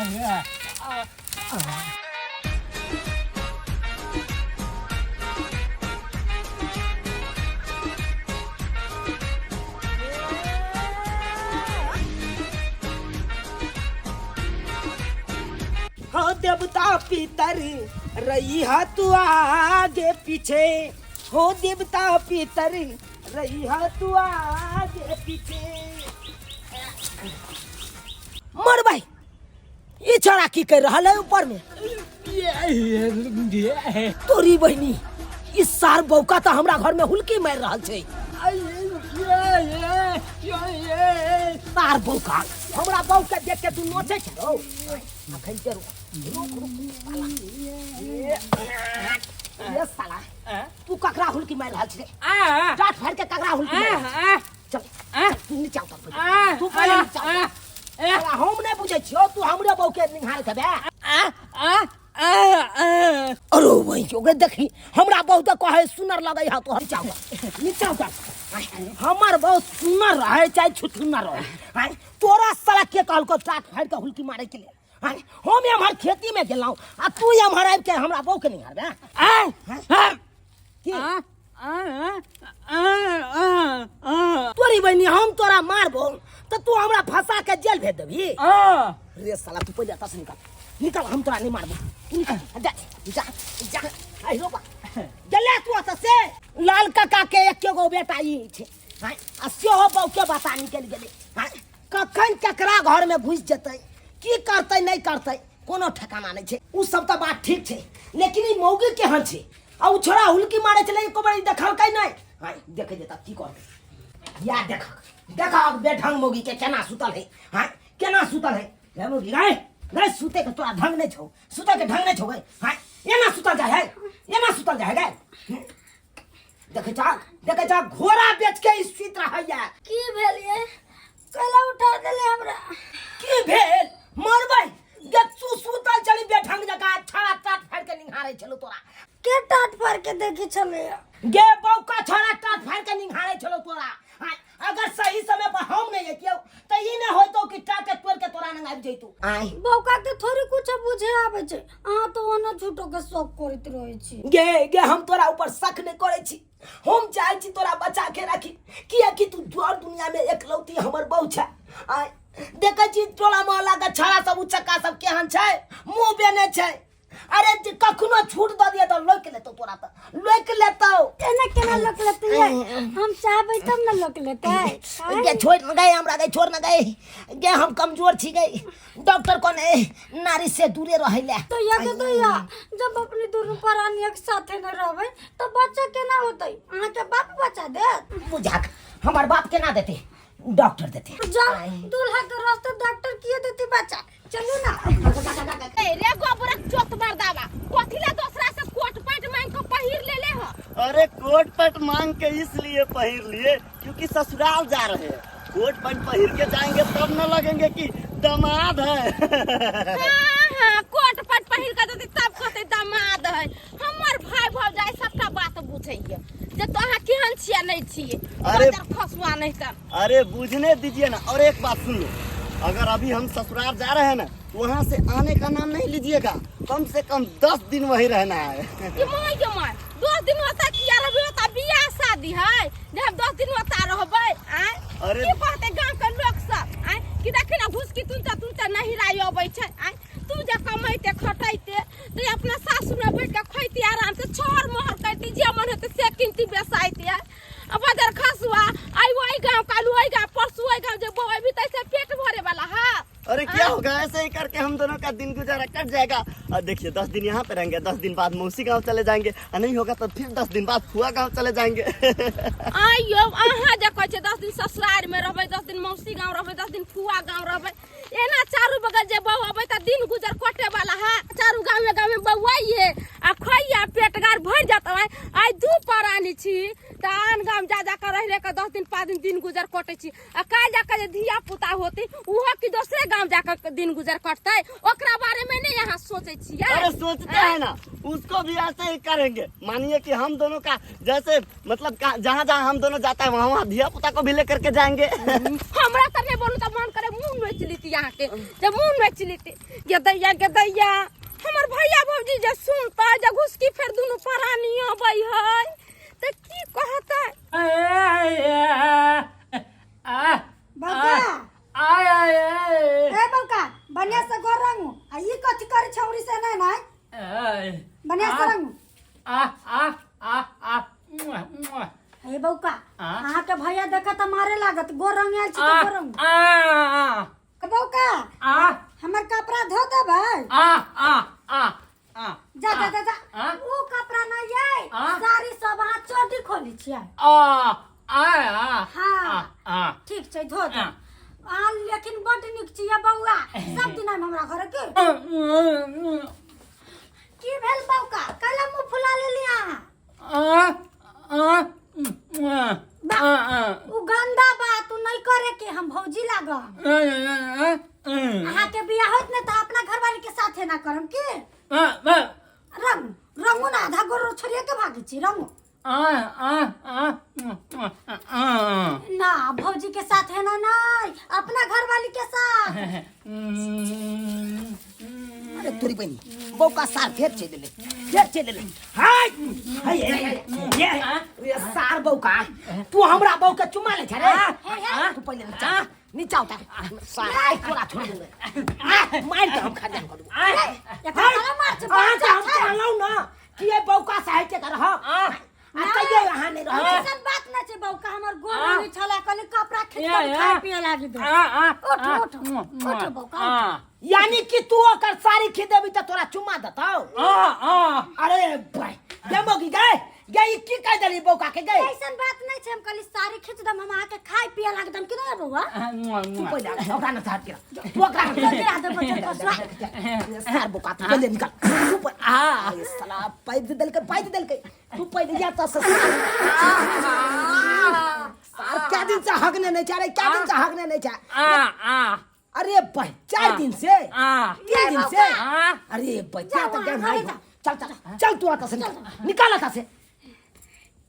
हाँ देवता पितर रही हा तू आगे पीछे, हो देवता पितर रही हा तू आगे पीछे। मर भाई ये छोरा की कर रहा है ऊपर में? तोरी बहनी इस सार बौका तो हमरा घर में हुलकी मार रहा है। सार बौका हमरा बहू के देख के तू नोचे छो। अखन के रुक ये साला तू ककरा हुलकी मार रहा है? डांट फाड़ के ककरा हुलकी मार? चल नीचे उतर तू पहले नीचे हम नहीं पूछे छियो तू हमरे बहू के निहार के बे। अरे वही जोगे देखी हमरा बहू तो कहे सुनर लगे हा तो नीचे उतर। हमर बहू सुनर रहे चाहे छुछुनर रहे, तोरा साला के कहल को टाट फाड़ के हुलकी मारे के लिए? हम हमार खेती में गेलौ आ तू हमार आब के हमरा बहू के निहार बे? तोरी बहनी हम तोरा मारबो तो तू हमरा फंसा के जेल भेज देबी? रे साला तू पहले तस निकल हम तोरा नहीं मारबो। जा जा जा आई रोबा जले तू से लाल काका के एक गो बेटा ई छे आ सेहो बहू के बता निकल गेले। कखन केकरा घर में घुस जतै की करतै नहीं करतै कोनो ठिकाना नहीं छे। उ सब तो बात ठीक छे लेकिन ई मौगी केहन छे आ उ छोरा हुलकी मारे चले एको बार देखल कै नहीं? हां देखे देता की करतै या देखा बेढंग मौगी के केना सुतल है। हां केना सुतल है रे मौगी? रे सुते के तोरा ढंग नहीं छौ, सुते के ढंग नहीं छौ। हां एना सुतल जाय है, एना सुतल जाय है। देखे जा घोड़ा बेच के सुत रहैया। की भेल ये कला उठा देले हमरा? की भेल मरबै जे तू सुतल चली बेढंग जका छाड़ा टाट फाड़ के निहारे छलो तोरा? के टाट फाड़ के देखी छले गे बौका छाड़ा टाट फाड़ के निहारे छलो तोरा? अगर सही समय पर हम नहीं जतियो त ई न होइतो कि टाके तोड़ के तोरा न आबि जइतू। बौका के थोड़ी कुछ बुझे आवे छे, आ तो ओना झूठो के शौक करत रहै छी। गे हम तोरा ऊपर शक नहीं करे छी, हम चाहे छी तोरा बचा के राखी किया कि तू जोर दुनिया में एकलौती हमर बहू छे। देखे छी टोला मोहल्ला के छाड़ा सब उचक्का सब केहन छे, मुंह बेने छे। अरे कखनो छूट द दिए तो लोक लेतो तोरा त लोक लेतो। केना लोक लेते? हम चाहबै तब न लोक लेते। गे छोड़ न गए हमरा, गए छोड़ न गए गे हम कमजोर छी गए। डॉक्टर कोने नारी से दूरे रहैले तो या के तो या जब अपनी दोनों प्राणी एक साथे न रहबै तो बच्चा केना होतै? अहाँ के बाप बचा दे? बुझा हमर बाप केना देते? डॉक्टर देते। जा दूल्हा के रास्ते डॉक्टर किए देती बच्चा? चलू ना। रे गोबरा चोट मार दावा कोथिला दूसरा से कोट पैंट मांग के पहिर ले ले हो। अरे कोट पैंट मांग के इसलिए पहिर लिए क्योंकि ससुराल जा रहे हैं। कोट पैंट पहिर के जाएंगे तब न लगेंगे कि दामाद है। हाँ कोट पैंट पहिर के देती तब कहते दामाद है। हमर भाई भौजाई सबटा बात बुझैया जे तो अहाँ केहन छिया नहीं छिए। अरे खसुआ नहीं त अरे बुझने दीजिए ना। और एक बात सुन लो, अगर अभी हम ससुराल जा रहे हैं ना वहाँ से आने का नाम नहीं लीजिएगा। कम से कम 10 दिन वही रहना है। कि मोय 10 दिन होता किया रहबे होता बियाह शादी है जे हम 10 दिन होता रहबै। अरे की कहते गांव के लोग सब कि देखि ना घुस की तुनता नहीं राय अबै छै। तू जे कमाइते खटैते तो अपना सासु में बैठ के खैती आराम से छोहर मोहर करती जे मन होते से किनती बेसाइते। अब अगर खसुआ आई वही गांव कालू वही गांव परसू वही गांव जे बोए भी तैसे पेट भरे वाला है। अरे क्या होगा, ऐसे ही करके हम दोनों का दिन गुजारा कट जाएगा। और देखिए 10 दिन यहाँ पे रहेंगे, 10 दिन बाद मौसी गांव चले जाएंगे, और नहीं होगा तो फिर 10 दिन बाद फुआ गांव चले जाएंगे। आइयो अहाँ जे कहै छै 10 दिन ससुराल में रहबै, 10 दिन मौसी गांव रहबै, 10 दिन फुआ गांव रहबै। एना चारू बगल जे बहू अबै त दिन गुजर कटे वाला है। चारू गांव में बउआइए आ खइया पेटगार भर जाता है। आई दू परानी छी त आन गांव जा कर रह के 10 दिन 5 दिन गुजर कटे छी। आ काल जाकर जे धिया पुता होती उहो की दूसरे गांव जाकर दिन गुजर कटते ओकरा बारे में नहीं यहाँ सोचे छियै। अरे सोचते हैं ना, उसको भी ऐसे ही करेंगे। मानिए कि हम दोनों का जैसे मतलब जहाँ जहाँ हम दोनों जाता है वहाँ धिया पुता को भी लेकर के जाएंगे। हमरा तरह बोलू तो मन करे मुंह नोच लीती लेती यहाँ के जब मुंह में चिलती के दैया हमर भैया भौजी जे सुनता जे घुसकी फेर दुनु परानी अबै है त की कहता बौका ए बौका बढ़िया से गोर रंगू आ ई कथि करे छौरी से ना बढ़िया से रंगू ए बौका अहाँ के भैया देखा त मारे लागत गोर रंग आइल छी त गोर रंग बौका हमर कपड़ा धो दे भाई जा जा जा जा ओ कपड़ा न ये सारी सब अहाँ चोटी खोली छियै हाँ ठीक छै धो दे लेकिन बड निक छियै बौआ सब दिन हमरा घर के की भेल बौका काला मुंह फुला लेली अहाँ उ गंदा बात तू नहीं करे के हम भौजी लाग अहाँ के बियाह होत न त अपना घरवाली के साथे ना करम के रंगू ना आधा गोरो छोड़िए के भागी छी रंगू ना भौजी के साथ है ना नहीं अपना घरवाली के साथ अरे तोरी बहनी बौका सार फेर छे देले हाय ये सार बौका तू हमरा बौ के चुमा ले छ रे तू पहले नीचा उतार सारा कोरा छोड़ दे मार के हम खा जान करू ये काला मार छ हम कहलौ ना कि ये बौका साहित्य कर ह कहिए यहाँ नहीं रह ऐसन बात न छै बौका हमर गोर में छला कल कपड़ा खींच के खाए पिए लागी दे उठ बौका यानी कि तू ओकर सारी खिदेबी त तोरा चुमा देतौ अरे भाई देमोगी गई की कह देली बौका के गई ऐसन बात नहीं छै हम कल सारी खींच दम हम आके खाए पिए लागी दम कि नहीं बौआ तू पहले ओकरा न साथ के तू ओकरा गिरा दे बच्चा को सार बौका तू पहले निकल तू ये साला पाइप दल के तू पहले जा त सार क्या दिन से हगने नहीं चाह रहे क्या दिन से हगने नहीं चाह अरे भाई 4 दिन से 3 दिन से अरे बच्चा तो क्या भाई चल तू आता से निकाल आता से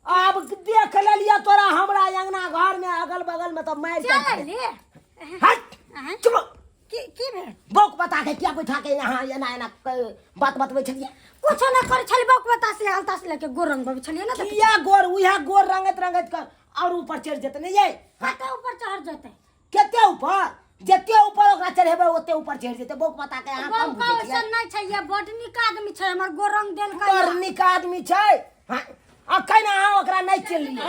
अब देख ले लिया तोरा हमरा अंगना घर में अगल बगल में तो मार चल हट चुप की भेल बौक बता के क्या बैठा के यहाँ एना बात बतबै छलिए कुछ ना करे छली बौक बता से हल्ता से लेके गोर रंग बब छलिए ना त किया गोर उहा गोर रंगत कर और ऊपर चढ़ जते नहीं ये काटा ऊपर चढ़ जते केते ऊपर जेते ऊपर ओकरा चढ़ेबे ओते ऊपर चढ़ जेते बौक बता के यहाँ कम बौका ऐसन नहीं छै ये बड निक आदमी छै हमर गोर रंग देल का बड़ निक आदमी छै हां अखन अहाँ ओकरा नहीं चलिए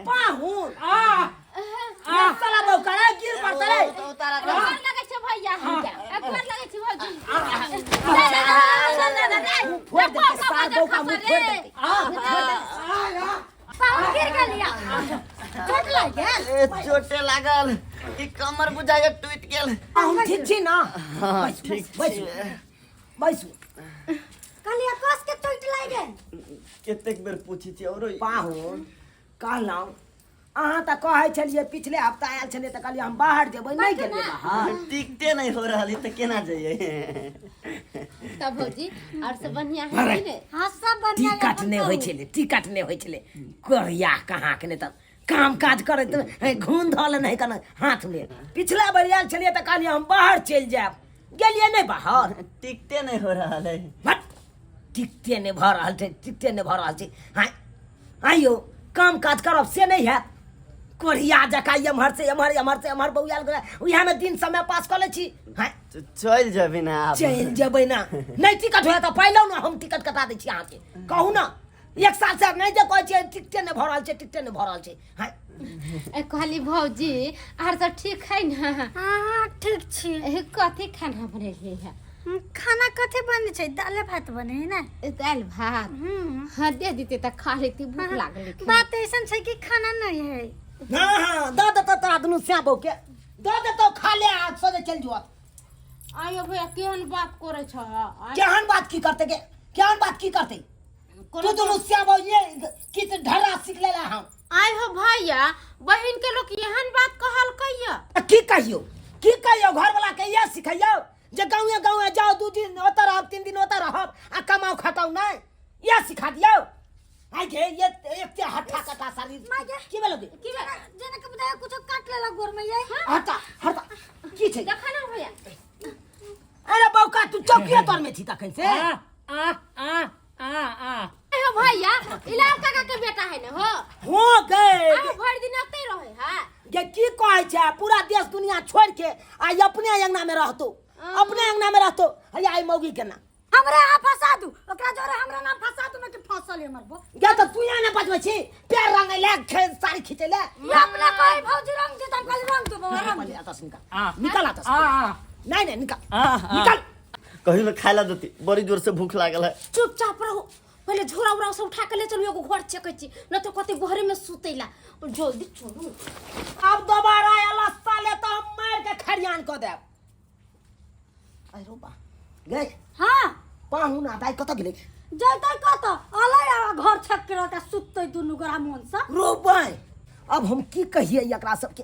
पाहुन साला बौका रे गिर पड़ता रे गोर लगे छै भैया गोर लगे छै भौजी फोड़ दे के सार बौका मुंह फोड़ दे पाहुन गिर गेलिया चोट लाग गेल चोटे लागल ई कमर बुझाय टूट गेल पाहुन ठीक छी ना ठीक बैसू कलिया कस के चोट लाग गेल कतेक बेर पूछी छी औरो पाहुन कहलौं अहाँ तऽ कहै छलिए पिछले हफ्ता आयल छलिए तऽ कहलिए हम बाहर जेबै नहीं गेलिए बाहर टिकटे नहीं हो रहली त केना जइए तब भौजी और सब बढ़िया है ने हां सब बढ़िया टिकट नहीं होइ छले कहिया कहाँ के नहीं तऽ काम काज करैत घून धल नहीं कन हाथ में पिछला बेर आयल छलिए तऽ कहलिए हम बाहर चलि जायब गेलिए नहीं बाहर टिकटे नहीं हो रहल है टिकटे नहीं भऽ रहल छै हाँ यौ काम काज करब से नहीं है कोरिया जका एम्हर से एम्हर बौआल उएह में दिन समय पास कर ले छी चल जेबै ना आप चल जेबै ना नहीं टिकट होया तो पहले ना हम टिकट कटा दै छी अहाँ के कहू ना 1 साल से नहीं जे कहै छी टिकटे नहीं भऽ रहल छै ए कहली भौजी आर सब ठीक है ना हां ठीक छी कथी खाना बनेलिए है खाना कथी बने छै दाल भात बने है ना दाल भात हाँ दे देते त खा लेती भूख लागल बात ऐसन छै कि खाना नहीं है हां दऽ देतौ तोरा दुनू श्याबो के दऽ देतौ खा ले आज सोजे चल जो आयो भैया केहन बात करे छ केहन बात की करते तू दुनू श्याबो ये कित ढरा सीख लेला हम आय हो भैया बहन के लोग एहन बात कहल कहिया की कहियो घर वाला के ये सिखैयो जे गाँव जाओ 2 दिन ओतऽ रहब 3 दिन ओतऽ रहब आ कमाओ खटाओ नहीं ये सिखा दियो आई के ये एक ते हट्ठा कटा सारी माय के की बेलोगे की बे जेने के बताया कुछ काट लेला गोर में ये हटा हटा की छे देखा ना भैया अरे बौका तू चौकी तोर में थी तखन से ए भैया इलाम काका के बेटा है ना हो गए आ भर दिन अते रहे है ये की कहै छै पूरा देश दुनिया छोड़ के आई अपने अंगना में रहतो अपने अंगना में रहतो हई आई मौगी के ना हमरा आ फसा दू ओकरा जोरे हमरा नाम फसा दू न के फसल है मरबो क्या तो तू यहाँ ना बचबै छी पैर रंगे ले साड़ी खींचे ले ये अपना कोई भौजी रंग दे तम कल रंग दो निकल आता से निकल आता से नहीं नहीं निकल निकल कहीं में खाए ला देती बड़ी जोर से भूख लागल है चुपचाप रहो पहले झोरा उरा सब उठा के ले चलो एगो घर चेकै छी न तो कते घरे में सुतैला और जल्दी चलो अब दोबारा आला साले तो हम मार के खरियान क देब आई रो बा गए हां पाहुना दाई कत गेलै जैतै कत अलै घर छक के रहता सुतै दुनु गोरा मन से रोबै अब हम की कहिए एकरा सबके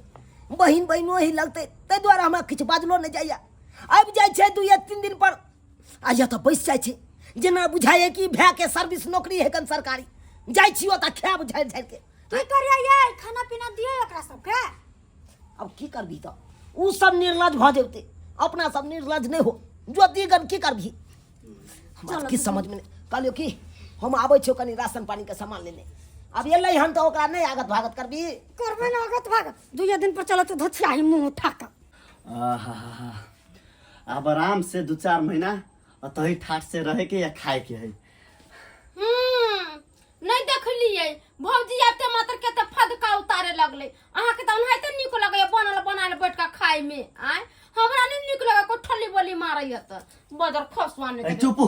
बहिन बहिनो ही लगते ते द्वारा हमरा किछ बाजलो नहीं जाइए अब जाय छै 2-3 दिन पर आ या तो बैस जाय छै जेना बुझाइए कि भै के सर्विस नौकरी है कन सरकारी जाय छियो त खाब झाड़ झाड़ के की करिया ये खाना पीना दिए एकरा सबके अब की करबी त उ सब निर्लज भ जेते अपना सब निर्लज नहीं हो जो दीगन की करबी हमरा की समझ में कहलियो कि हम आबै छियो कनी राशन पानी के सामान लेने अब एलै हन त ओकरा नहीं आगत भागत करबी करबे ना आगत भागत 2 दिन पर चलत धछिया ही मुंह उठा के अब आराम से 2-4 महीना अतही ठाट से रहे के या खाए के है नहीं देखलिए भौजी आते मात्र के त फदका उतारे लगले अहा के त उन्हाइते निक लगे बनाल बैठ के खाए में आय हमरा नहीं निक लगे को ठल्ली बोली मारैय त बदर खसवाने चुप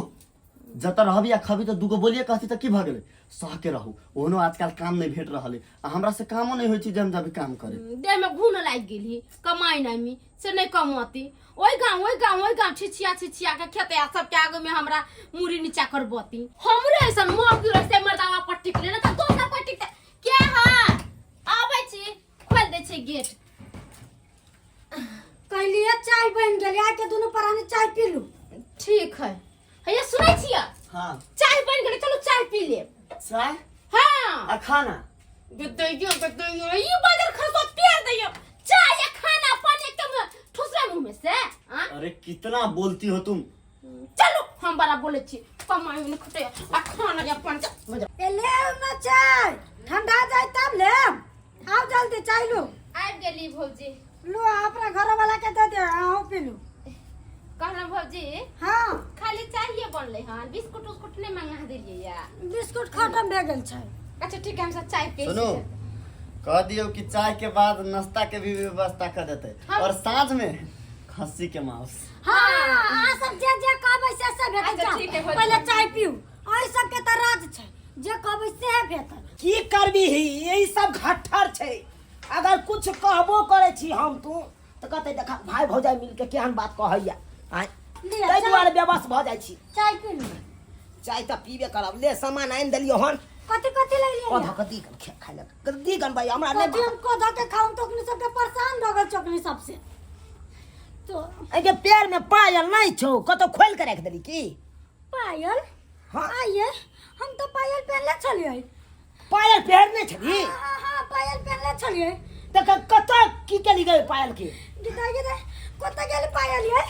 जत रहबी या खबी तो दुगो बोलिए कहती तो की भ गेलै सह के रहू ओनो आजकल काम नहीं भेट रहल है हमरा से कामो नहीं होई छी जम जब काम करे देह में घून लाग गेली कमाई नहीं से नहीं कमाती ओई गांव छिछिया के खेते आ सब के आगे में हमरा मुरी नीचा कर बती हमरे ऐसन मौकी रस्ते मर्दावा पर टिकले ना त दोसर पर टिकते के हां आबै छी खोल दे छी गेट कहलिए चाय बन गेल आके दुनु परानी चाय पी लू ठीक है ये सुनै छियै हां चाय बन गेलै चलो चाय पी ले चाय हां आ खाना गदइयो ये बदर खसो पेर दियो चाय या खाना पानी एकदम ठुसरा मुंह में से हां अरे कितना बोलती हो तुम चलो हम बड़ा बोले छी कमाई में खटे आ खाना या पानी ए ले ना चाय ठंडा जाए तब ले आओ जल्दी चाय लो आबि गेली भौजी लो अपना घर वाला के दे दे आओ पी लो कहना भौजी हां खाली चाहिए बनले हन बिस्कुट उस्कुट नहीं मंगा देलिए या बिस्कुट खत्म भे गेल छै अच्छा ठीक है हम सब चाय पी सुनो कह दियो कि चाय के बाद नाश्ता के भी व्यवस्था कर देते और साँझ में खस्सी के मांस हां आ सब जे कहबै से सब भेट अच्छा, ठीक है, हो पहले चाय पीऊ ओइ सब के त राज छै जे कहबै से भेट की करबी यही सब घट्ठर छै अगर कुछ कहबो करे छी हम तू तो कहते देखा भाई भौजाई मिल के केहन बात कहैया आय तै दुआरे बेबस भ जाइ छी चाय पी लो चाय त पीबे करब ले सामान आइन देलियो हन कथि ले लिया ओधा कदी कन खाइ लग कदी कन भाई हमरा कथि नहीं हम कोधा के खाऊं तो अपने सबके परेशान भ गेल चकनी सबसे तो एके पैर में पायल नहीं छौ कतो खोल के रख देली की पायल हाँ। आइए हम तो पायल पहनले छलिए पायल पहनने छली हां पायल पहनले छलिए त कत की केली गई पायल के दिखाइए रे कोता गेल पायल ये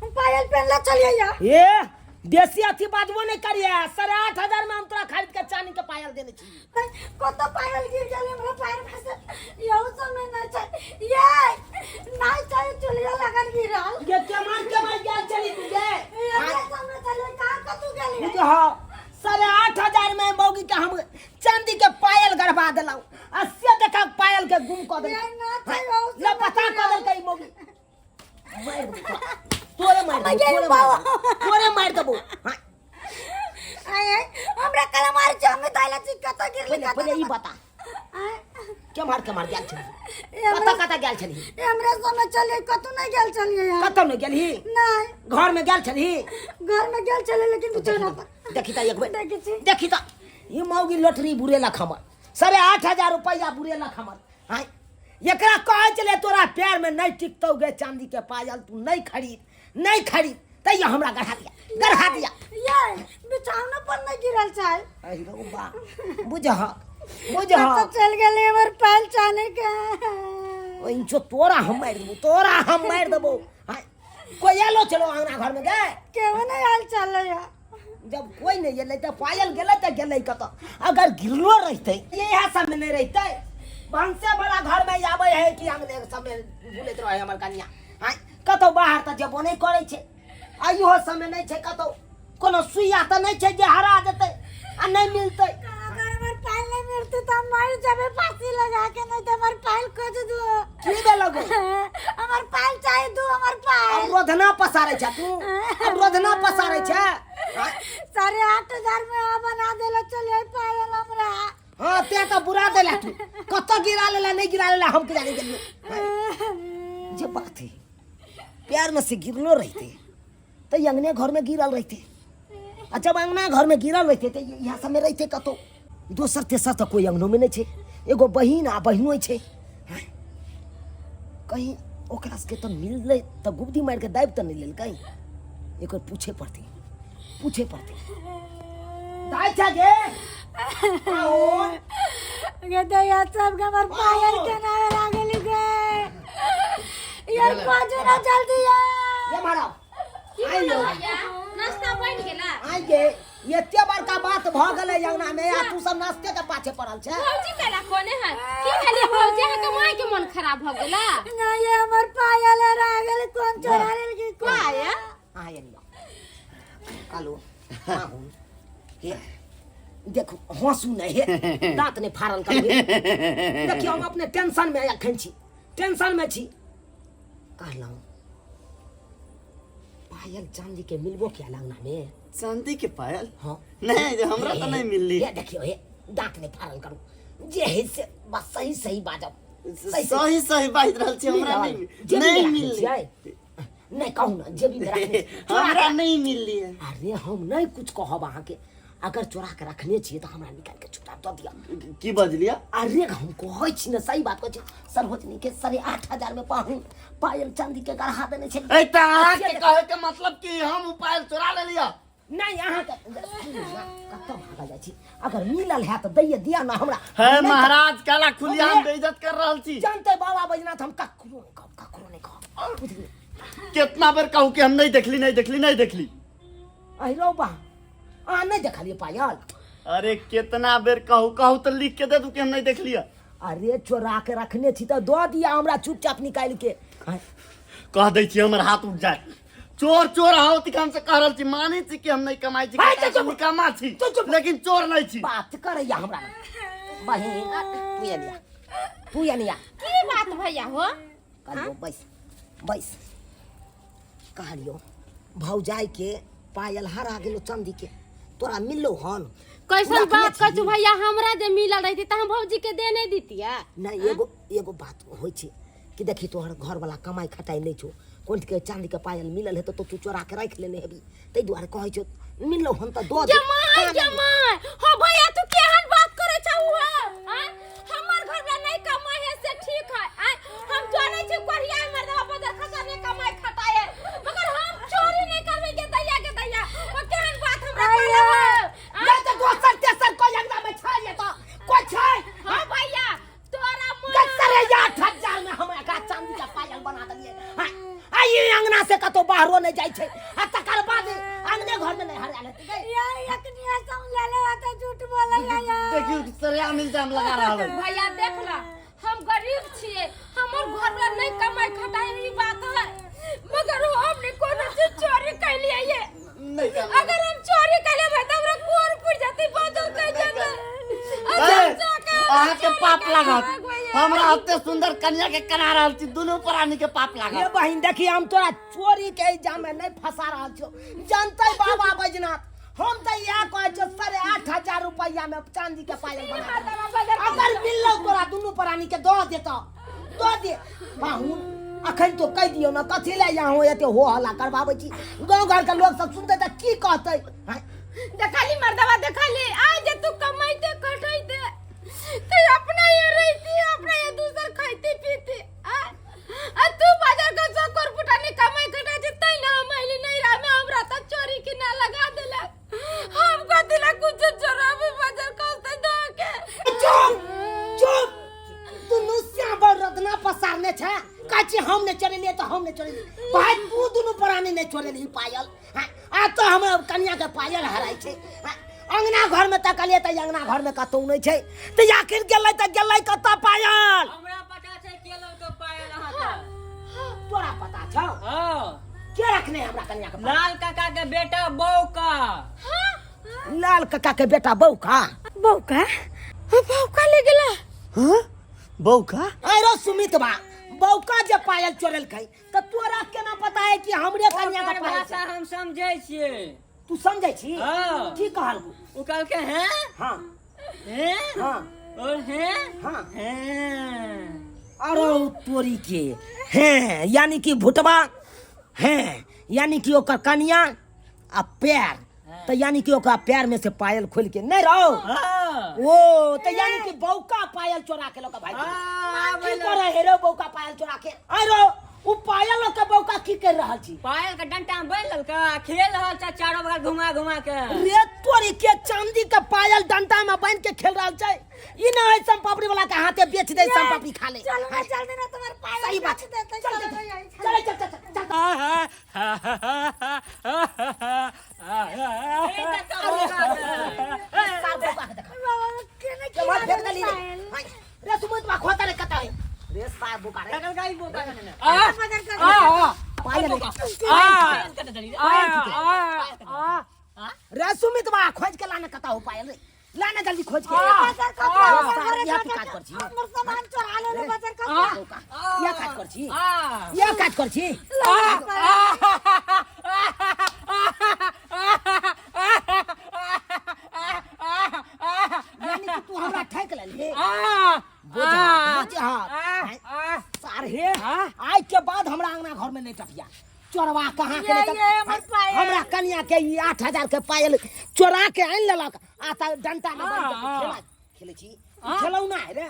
हम पायल पहनले छलिए या ए देसी अथी बाजबो नहीं करिए 8,500 में हम तोरा खरीद के चांदी के पायल देने छी कोता पायल गिर गेल हमरा पैर में से यहू सब में नहीं छै ये नहीं छै चुलिया लगन गिरल ये केमार गेल चली तू जे ये सामने चले कहां कतु गेली तू हां 8,500 में मौगी के हम चांदी के पायल गड़बा देलौ आ से देखा पायल के गुम क देलौ ये ना छै यहू ले पता क देल कई मौगी तोरे मार देबो हां आय हमरा कला मार छ हम ताइला छी कत गिरली पहले ई बता के मार गेल छली कत गेल छली हमरा समय चले कतु नहीं गेल छलिए यार कत नहीं गेलही नहीं घर में गेल छली घर में गेल चले लेकिन बिचारा देखी त एक बेर देखी त ई मौगी लॉटरी बुरेला खमर 8,500 रुपया बुरेला खमर हां एकरा कहे चले तोरा पैर में नहीं टिकतौ गे चांदी के पायल तू नहीं खरीद त हमरा गढ़ा दिया गढ़ा दिया। ये बिछौना पर नहीं गिरल चाहे। आई रो बा बुझा तो चल गेले हमर पैल चाने के। ओ इंचो तोरा हम मार देबो। हाय कोई आलो चलो अंगना घर में गए केवन नहीं हाल चल या। जब कोई नहीं गेले त पायल गेले त गेले कत। अगर गिरलो रहते ये सब में नहीं रहते भंसे बड़ा घर में आवे है कि अंगने सब में बुलत रहे हमर कन्या। हाय कतो बाहर त जबो नहीं करे छे आइयो समय नहीं छे कतो कोनो सुइया त नहीं छे जे हरा देते आ नहीं मिलते। अगर हमर पैल नहीं मिलते त मार जाबे फांसी लगा के नहीं त हमर पैल खोज दो। की दे लगो हमर पैल चाहे दो हमर पैल। अब रोधना पसारे छ तू अब रोधना पसारे छ। 8,500 में आ बना देला चले पैल हमरा। हां ते तो बुरा देला तू कत गिरा लेला नहीं गिरा लेला हम के जाने गेलू। जे बात है प्यार में से गिरलो रहते तो अंगने घर में गिरल रहते। अच्छा अंगना घर में गिरल रहते तो यहाँ सब में रहते कतो दोसर तेसर तो कोई अंगनो में नहीं छे। एगो बहिन आ बहिनो छे कहीं ओकरा के तो मिल ले तो गुब्दी मार के दाब तो नहीं लेल कहीं एक पूछे पड़ती दाई छा गे आओ गे दया सब हमर पायल के ना लागल गे। यार बाजू ना जल्दी आ। ये मारा आई लो नाश्ता बन गेला। आई गे एते बड़का बात भ गेलै अंगना में आ तू सब नाश्ते के पाछे पड़ल छै। भौजी केला कोने है की भेलै भौजी है के माय के मन खराब भ गेला। ना ये हमर पायल लागल कौन चोरा लेल की पाया आ ये लो कालो माहू हे देखो हंसू नहीं है दांत ने फाड़ल कर देखियो हम अपने टेंशन में अखन छी टेंशन में छी कहलौ पायल चांदी के मिलबो क्या लगना में चांदी के पायल हां नहीं हमरा तो नहीं मिलली। ये देखियो हे दांत ने फाड़ल करू जे है से बस सही बाजब सही बात रहल छी हमरा नहीं मिलली। नहीं कहू ना जेबी में रखने हमरा नहीं मिलली है। अरे हम नहीं कुछ कहब अहाँ के अगर चोरा के रखने छिए तो हमरा निकाल के छुटा दो दिया। की बजलिया? अरे हम कहै छी ना सही बात कहै छी सरहोजनी के 8,500 में पायल चांदी के गढ़ा देने छै। ए त अहाँ के कहे के मतलब कि हम पायल चोरा ले लिया? नहीं अहाँ के कत भागा जाय छी अगर मिलल है तो दैए दिया ना हमरा। है महाराज काला खुलिया हम बेइज्जत कर रहल छी। जानते बाबा बैजनाथ हम ककरो नहीं कहब। कितना बार कहूं कि हम नहीं देखली। अहिरो बा आ नहीं देखलिए पायल। अरे कितना बेर कहूं तो लिख के दे दू कि हम नहीं देखलिए। अरे चोरा के रखने छी तो दो दिया हमरा चुपचाप निकाल के। कह दै छी हमर हाथ उठ जाए। चोर हो त हम से कह रहल छी माने छी कि हम नहीं कमाई छी निकम्मा छी लेकिन चोर नहीं छी। बात करैया हमरा बहिन तू या निया की बात भैया हो कहलियो बैस कहलियो भौजाई के पायल हरा गेलो चांदी के तोरा मिललो हन कैसन बात कहू भैया हमरा जे मिलल रहती त हम भौजी के दे नहीं दीतिया। नहीं एगो बात होय छै कि देखी तोहर घर वाला कमाई खटाई नहीं छो कोन के चांदी के पायल मिलल है तो तू चोरा के रख लेने हेबी तै दुआरे कहै छो मिललो हन त दो दे। जमाई हो भैया तू केहन बात करे छ हमर घर में नहीं कमाई है से ठीक है हम जाने छी कोरिया मर्दवा बदर खसा नहीं कमाई खटाए मगर हम चोरी नहीं करबे के दैया ओ केहन बात हमरा कहले नहीं तो दोसर तेसर कोई अंगना में छै ये तो कोई छै। हां भैया तोरा कसरे 8,000 में हमरा का चांदी का पायल बना दलिए। आई अंगना से कतो बाहरो नहीं जाय छै आ तकर बाद अंगने घर में नहीं हरा लेते यार यकनिया सम ले ले त झूठ बोलला यार। देखियो सरिया इल्जाम लगा रहल है। भैया देख ला हम गरीब छिए हमर घर में नहीं कमाई खटाई ई बात है मगर हम ने कोनो चीज चोरी कर लिए ये नहीं कर अगर हम चोरी कर लेबे त हमरा कोर पड़ जाती बदल कर जाता। अहाँ के पाप लागत हमरा अत्ते सुंदर कन्या के करा रहल छी दोनों प्राणी के पाप लागत। ये बहिन देखी हम तोरा चोरी के इल्जाम में नहीं फंसा रहल छो जानते बाबा बैजनाथ हम तो यह कहे छो 8,500 रुपया में चांदी के पायल बना अगर मिललो तोरा दोनों प्राणी के दो दे बाहुन अखन तो कह दियो ना कथी ले यहाँ एते हो हल्ला करबाबै छी गांव घर के लोग सब सुनते त की कहते। देखली मर्दवा देखली आज जे तू कमाइते खटाइते तू अपना ये रहती अपना ये दूसर खाइते पीते आ तू बाजार का सकोर फुटाने कमाई खटाइते तै ना महिली नहीं रा में हमरा त चोरी की ना छे काची हम ने चोरे लिए तो हम ने चोरे लिए भाई तू दोनों प्राणी ने चोरे ली पायल हाँ, आ तो हम कन्या के पायल हराई छे हाँ, अंगना घर में तकलिए त अंगना घर में कतौ नहीं छे त आखिर गेलै त गेलै कत पायल हमरा पता छै के लो तो पायल अहाँ के तोरा पता छौ हां के रखने हमरा कन्या के लाल काका के बेटा बौका लाल काका के बेटा बौका बौका ले गेला हाँ बौका अरे सुमित बा बौका जे पायल चोरल खै त तोरा केना पता है कि हमरे कन्या का ओकर पायल भाषा हम समझै छियै तू समझै छी हाँ। की कहल उ कहल के हैं हां हैं हां और हैं हां हैं अरे तोरी के हैं यानी कि भुटबा हैं यानी कि ओकर कन्या आ पैर तो यानी कि ओकरा पैर में से पायल खोल के नहीं रहो हां ओ तो यानी कि बौका पायल चोरा के लोग भाई की करे हेरो बौका पायल चोरा के अरे उ पायल के बौका की कर रहल छी पायल के डंटा में बैठ ललका खेल रहल छै चारों बगल घुमा घुमा के रे तोरी के चांदी के पायल डंटा में बांध के खेल रहल छै ई न है सम पापड़ी वाला के हाथे बेच दे सम पापड़ी खा ले चलो ना चल देना तुम्हारे पायल सही बात बेच देते, चल चलो चल भैया, चल चल चल चल सार बौका के देखा केने के मत फेंक दली रे सुमत बा खोता रे कता है रे सार बौका रे कल गाई बोका पायल रे सुमित बा खोज के लाने कता हो पायल रे लाने जल्दी खोज के बाजार का यहाँ पे काज कर छी हमर सामान चोरा ले लो बाजार का बौका या काज कर छी या काज कर छी यानी कि तू हमरा ठेक लेली सार हे आज के बाद हमरा अंगना घर में नहीं टपिया चोरवा कहाँ के हमरा कन्या के 8,000 के पायल चोरा के आन लेलक आता डंटा में बंद के खेला खेले छी खेलौना है रे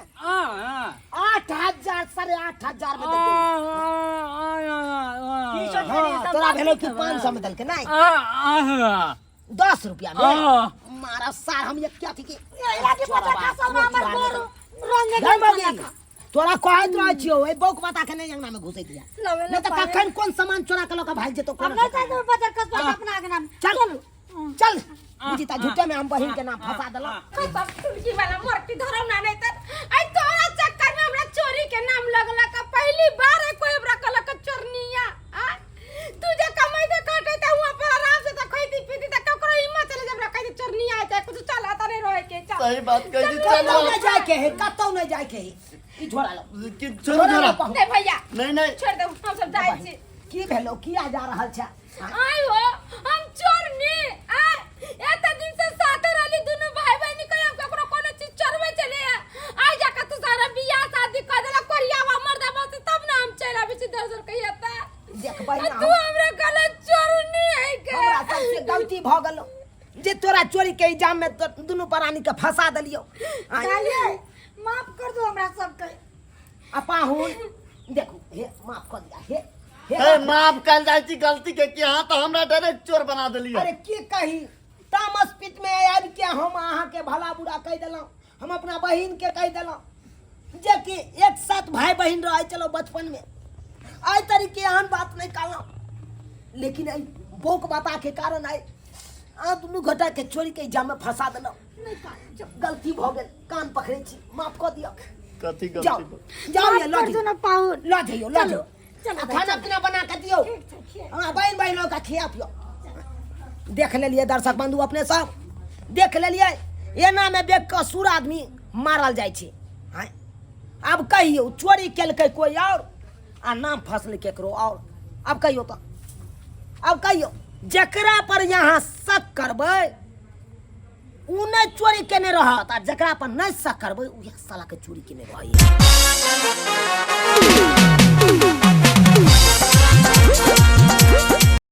8,000 8,500 में देलके तोरा भेलो कि 500 में देलके नहीं 10 रुपया में मारा सार हम ये क्या थी कि तोरा कहत रह छियो ए बौक बता के नहीं अंगना में घुसै दिया नहीं त कखन कोन सामान चोरा के लोग भाग जेतो कोन नहीं तो बाजार का अपना आगना में चल चल बुझिता झूठे में हम बहिन के नाम फंसा देला सब तुलसी वाला मूर्ति धरम ना नहीं त आई तोरा चक्कर में हमरा चोरी के नाम लगला का पहली बार है कोई हमरा कल का चोरनिया आ तू जे कमाई दे काटे त हुआ पर आराम से त खैती पीती त ककरो हिम्मत चले जबरा कहि चोरनिया आते कुछ चलाता नहीं रहे के चल सही बात कह दी कतौ नहीं जाए के है कतौ नहीं जाए के है ई झोरा लो कि छोड़ छोड़ा नहीं भैया नहीं छोड़ दे हम सब जाए छी की भेलो किया जा रहल छै आई हो हम चोरनी आ एत दिन से साथे रहली दुनु भाई बहन के हम ककरो कोनो चीज चोरवे चले आई जा के तू सारा बियाह शादी कर देला कोरियावा मर्दा बस तब ना हम चला बिच दर्जन कहियता देखबै ना तू हमरा कल चोरनी है के हमरा सबसे गलती भ गेलो जे तोरा चोरी के इल्जाम में दुनु प्राणी के फंसा देलियो चलिए माफ कर दो हमरा सबके अपाहुन देखो हे माफ कर दिया हे हे माफ कर जाय छी गलती के कि हां तो हमरा डायरेक्ट चोर बना देलियो अरे की कही तामस पित में आबि के हम अहाँ के भला बुरा कह देलौं हम अपना बहिन के कह देलौं जे कि एक साथ भाई बहिन रहे चलो बचपन में आई तरीके एहन बात नहीं कहलौं लेकिन आई बोक बता के कारण आई आ दुनू घटा के चोरी के इल्जाम में फंसा देलौं नहीं कहलौं जब गलती भ गेल कान पकड़े छी माफ कर दियो कथी जाओ गलती जाओ ये लो कर दो ना पाहुन लो जाइयो लो जाइयो खाना पीना बना के दियो हाँ बहन बहन लोग का खिया पियो देख लेलिए दर्शक बंधु अपने सब देख लेलिए एना में बेक कसूर आदमी मारल जाय छै हाँ अब कहियो चोरी केलकै कोई और आ नाम फंसल केकरो और अब कहियो तो अब कहियो जकरा पर यहाँ शक करबै उ नहीं चोरी केने रहत आ जकरा पर नहीं शक करबै उ साला के चोरी केने रही